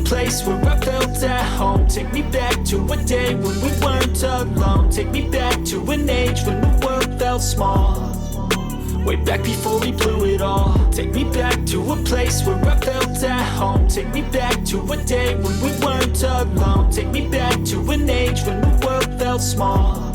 place where I felt at home. Take me back to a day when we weren't alone. Take me back to an age when the world felt small. Way back before we blew it all. Take me back to a place where I felt at home. Take me back to a day when we weren't alone. Take me back to an age when the world felt small.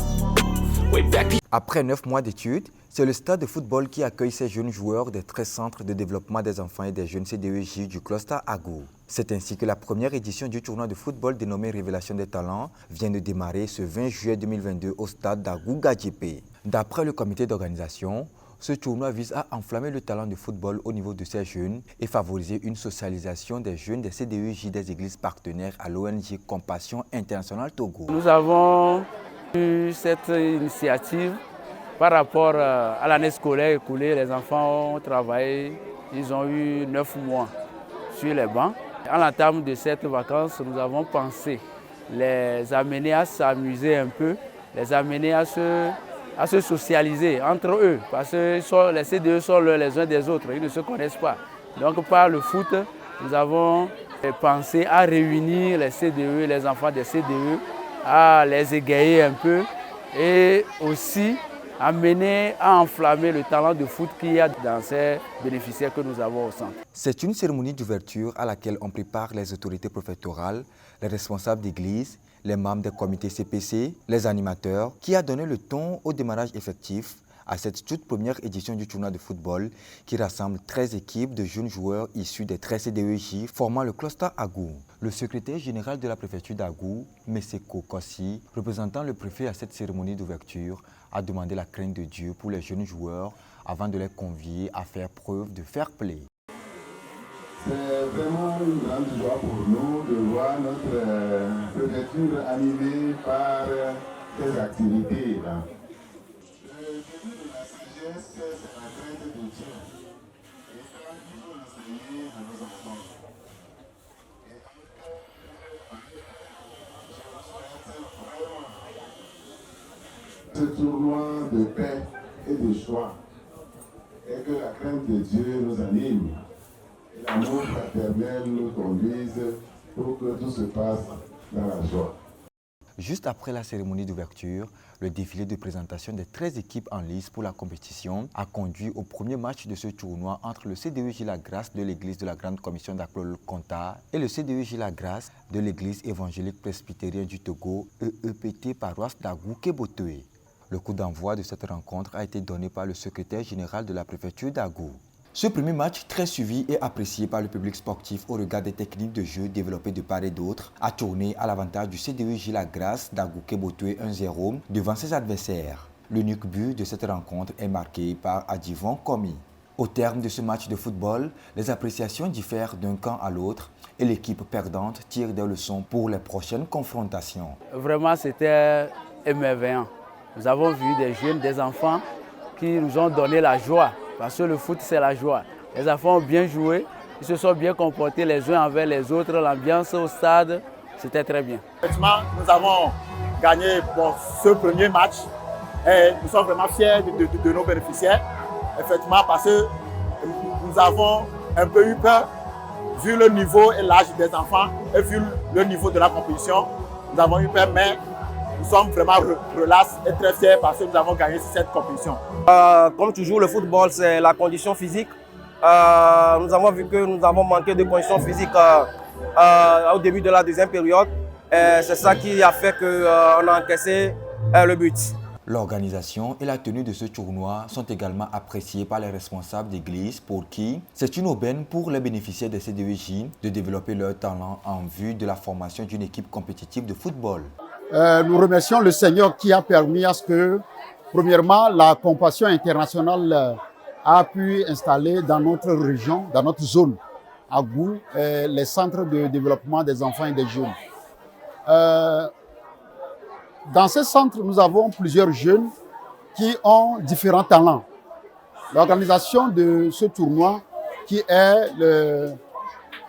Way back. Après 9 mois d'études, c'est le stade de football qui accueille ces jeunes joueurs des 13 centres de développement des enfants et des jeunes CDEJ du cluster Agou. C'est ainsi que la première édition du tournoi de football dénommé Révélation des talents vient de démarrer ce 20 juillet 2022 au stade d'Agou Gadjipé. D'après le comité d'organisation, ce tournoi vise à enflammer le talent de football au niveau de ces jeunes et favoriser une socialisation des jeunes des CDEJ des églises partenaires à l'ONG Compassion Internationale Togo. Nous avons eu cette initiative par rapport à l'année scolaire écoulée. Les enfants ont travaillé, ils ont eu 9 mois sur les bancs. À l'entame de cette vacance, nous avons pensé les amener à s'amuser un peu, les amener à se socialiser entre eux, parce que les CDE sont les uns des autres, ils ne se connaissent pas. Donc par le foot, nous avons pensé à réunir les CDE, les enfants des CDE, à les égayer un peu et aussi amener à enflammer le talent de foot qu'il y a dans ces bénéficiaires que nous avons au centre. C'est une cérémonie d'ouverture à laquelle on prépare les autorités préfectorales, les responsables d'église, les membres des comités CPC, les animateurs, qui a donné le ton au démarrage effectif à cette toute première édition du tournoi de football qui rassemble 13 équipes de jeunes joueurs issus des 13 CDEJ formant le cluster Agou. Le secrétaire général de la préfecture d'Agou, Meseko Kossi, représentant le préfet à cette cérémonie d'ouverture, a demandé la crainte de Dieu pour les jeunes joueurs avant de les convier à faire preuve de fair play. C'est vraiment une grande joie pour nous de voir notre préfecture animée par ces activités-là. Le début de la sagesse, c'est la crainte de Dieu. Et ça, il faut l'enseigner à nos enfants. Et en tout cas, je souhaite vraiment ce tournoi de paix et de joie et que la crainte de Dieu nous anime. L'amour fraternel nous conduise pour que tout se passe dans la joie. Juste après la cérémonie d'ouverture, le défilé de présentation des 13 équipes en lice pour la compétition a conduit au premier match de ce tournoi entre le CDEJ La Grâce de l'église de la Grande Commission d'Aklol Konta et le CDEJ La Grâce de l'église évangélique presbytérienne du Togo, EEPT paroisse d'Agou Kebotoé. Le coup d'envoi de cette rencontre a été donné par le secrétaire général de la préfecture d'Agou. Ce premier match, très suivi et apprécié par le public sportif au regard des techniques de jeu développées de part et d'autre, a tourné à l'avantage du CDEJ La Grâce d'Agou Kebotoé 1-0 devant ses adversaires. L'unique but de cette rencontre est marqué par Adjivon Komi. Au terme de ce match de football, les appréciations diffèrent d'un camp à l'autre et l'équipe perdante tire des leçons pour les prochaines confrontations. Vraiment, c'était émerveillant. Nous avons vu des jeunes, des enfants qui nous ont donné la joie. Parce que le foot, c'est la joie. Les enfants ont bien joué, ils se sont bien comportés les uns envers les autres. L'ambiance au stade, c'était très bien. Effectivement, nous avons gagné pour ce premier match et nous sommes vraiment fiers de nos bénéficiaires. Effectivement, parce que nous avons un peu eu peur, vu le niveau et l'âge des enfants et vu le niveau de la compétition. Nous avons eu peur, mais nous sommes vraiment relax et très fiers parce que nous avons gagné cette compétition. Comme toujours, le football, c'est la condition physique. Nous avons vu que nous avons manqué de condition physique au début de la deuxième période. C'est ça qui a fait qu'on a encaissé le but. L'organisation et la tenue de ce tournoi sont également appréciées par les responsables d'église pour qui c'est une aubaine pour les bénéficiaires des CDEJ de développer leur talent en vue de la formation d'une équipe compétitive de football. Nous remercions le Seigneur qui a permis à ce que, premièrement, la Compassion internationale a pu installer dans notre région, dans notre zone, à Agou, les centres de développement des enfants et des jeunes. Dans ces centres, nous avons plusieurs jeunes qui ont différents talents. L'organisation de ce tournoi, qui est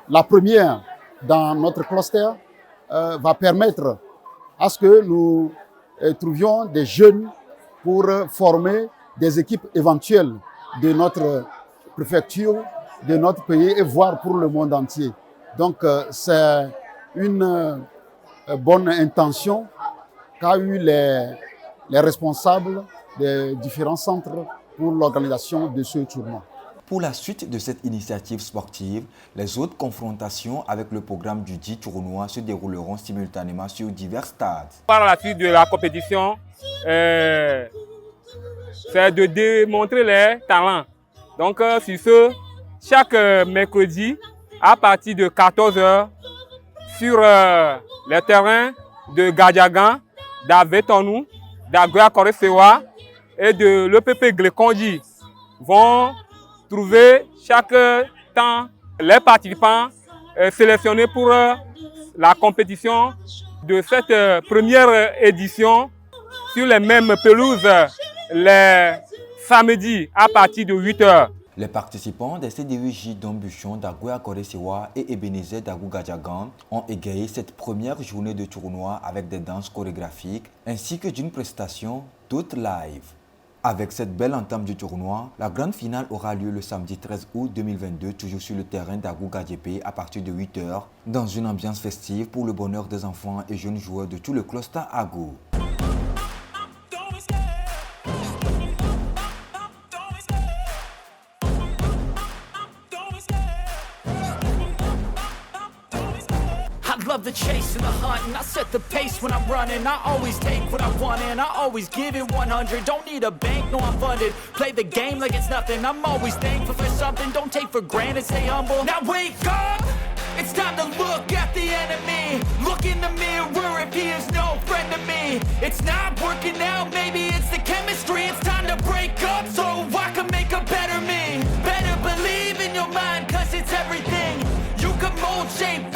la première dans notre cluster, va permettre à ce que nous trouvions des jeunes pour former des équipes éventuelles de notre préfecture, de notre pays et voire pour le monde entier. Donc c'est une bonne intention qu'a eu les responsables des différents centres pour l'organisation de ce tournoi. Pour la suite de cette initiative sportive, les autres confrontations avec le programme du dit tournoi se dérouleront simultanément sur divers stades. Par la suite de la compétition, c'est de démontrer les talents. Donc, sur ce, chaque mercredi, à partir de 14 h, sur les terrains de Gadjagan, d'Avetonou, d'Agoya-Koresewa et de l'EPP Glekondi vont trouver chaque temps les participants sélectionnés pour la compétition de cette première édition sur les mêmes pelouses les samedis à partir de 8 h. Les participants des CDUJ d'Ambuchon, d'Agoya-Koresewa et Ebenezer d'Agou-Gadjagan ont égayé cette première journée de tournoi avec des danses chorégraphiques ainsi que d'une prestation toute live. Avec cette belle entame du tournoi, la grande finale aura lieu le samedi 13 août 2022, toujours sur le terrain d'Agou-Gadjépé à partir de 8 h, dans une ambiance festive pour le bonheur des enfants et jeunes joueurs de tout le cluster Agou. Love the chase and the hunt, and I set the pace when I'm running. I always take what I want and I always give it 100. Don't need a bank, no I'm funded. Play the game like it's nothing. I'm always thankful for something. Don't take for granted, stay humble. Now wake up, it's time to look at the enemy. Look in the mirror if he is no friend to me. It's not working out, maybe it's the chemistry. It's time to break up so I can make a better me. Better believe in your mind, cause it's everything. You can mold, shape,